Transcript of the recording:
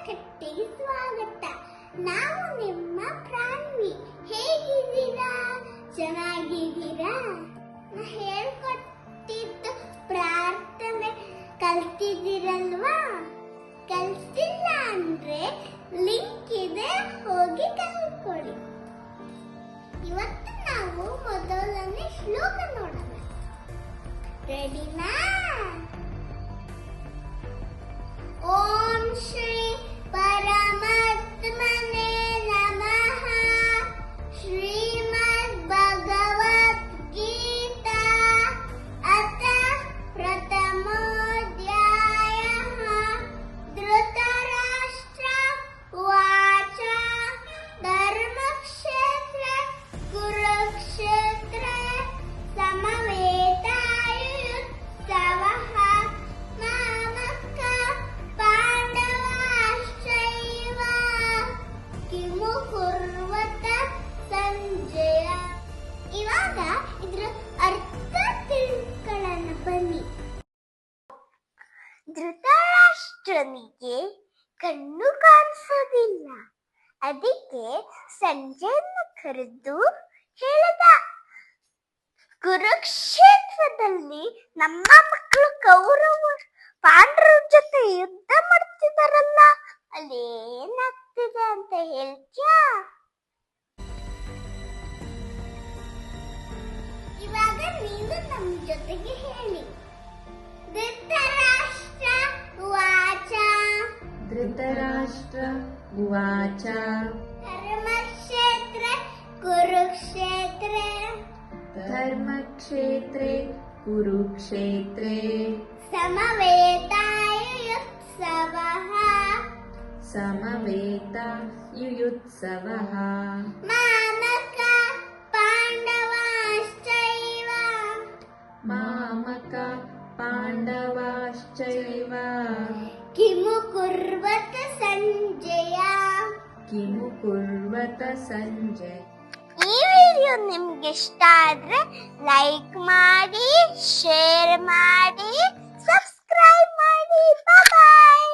ಕಥೆಗೆ ಸ್ವಾಗತ. ನಾವು ನಿಮ್ಮ ಪ್ರಾನ್ವಿ. ಹೇಗಿದ್ದೀರಾ? ಚೆನ್ನಾಗಿದ್ದೀರಾ? ನಾ ಹೇಳ್ಕೊಟ್ಟಿದ್ದ ಪ್ರಾರ್ಥನೆ ಕಲ್ತಿದ್ದೀರಲ್ವಾ? ಕಲ್ತಿಲ್ಲ ಅಂದ್ರೆ ಲಿಂಕ್ ಇದೆ, ಹೋಗಿ ಕಲ್ತ್ಕೊಳ್ಳಿ. ಇವತ್ತು ನಾವು ಮೊದಲನೇ ಶ್ಲೋಕ ನೋಡೋಣ. ರೆಡಿನಾ? ಓಂ ಶ್ರೀ ಪರಮಾತ್ಮನೇ ನಮಃ. ಶ್ರೀಮದ್ ಭಗವದ್ಗೀತಾ ಅಥ ಪ್ರಥಮೋಧ್ಯಾಯಃ. ಧೃತರಾಷ್ಟ್ರ ಉವಾಚ ಧರ್ಮಕ್ಷೇತ್ರ ಕುರುಕ್ಷೇತ್ರ ಸಮವೇತಾಯುತ್ಸವಃ. ಮಾಮಕ ಪಾಂಡವಾಶ್ಚೈವ ಕಿಮು ಕುರ್ವತ ಸಂಜಯ. ಇವಾಗ ಇದ್ರ ಅರ್ಥ ತಿಳ್ಕೊಳ್ಳೋಣ ಬನ್ನಿ. ಧೃತರಾಷ್ಟ್ರನಿಗೆ ಕಣ್ಣು ಕಾಣಿಸೋದಿಲ್ಲ. ಅದಕ್ಕೆ ಸಂಜಯನ ಕರೆದು ಹೇಳಿದ, ಕುರುಕ್ಷೇತ್ರದಲ್ಲಿ ನಮ್ಮ ಮಕ್ಕಳು ಕೌರವರು ಪಾಂಡವರ ಜೊತೆ ಯುದ್ಧ ಮಾಡ್ತಿದಾರಲ್ಲ, ಅಲ್ಲೇನಾಗ್ತಿದೆ ಅಂತ ಹೇಳ್ತೀಯಾ? ಇವಾಗ ನೀನು ನಮ್ಮ ಜೊತೆಗೆ ಹೇಳಿ. ಧೃತರಾಷ್ಟ್ರ ಉವಾಚ. ಧೃತರಾಷ್ಟ್ರ ಉವಾಚ ಧರ್ಮಕ್ಷೇತ್ರ ಕುರುಕ್ಷೇತ್ರೇ ಧರ್ಮಕ್ಷೇತ್ರೇ ಕುರುಕ್ಷೇತ್ರೇ ಸಮವೇತಾಯುತ್ಸವಃ. ಸಮವೇತಾಯುತ್ಸವಃ. ಮಾಮಕ ಪಾಂಡವಾಶ್ಚೈವ ಮಾಮಕ ಪಾಂಡವಾಶ್ಚೈವ ಕಿಮು ಕುರ್ವತ ಸಂಜಯ. ಕಿಮು ಕುರ್ವತ ಸಂಜಯ. ಈ ವಿಡಿಯೋ ನಿಮ್ಗೆ ಇಷ್ಟ ಆದ್ರೆ ಲೈಕ್ ಮಾಡಿ, ಶೇರ್ ಮಾಡಿ, ಸಬ್ಸ್ಕ್ರೈಬ್ ಮಾಡಿ. ಬಾಯ್.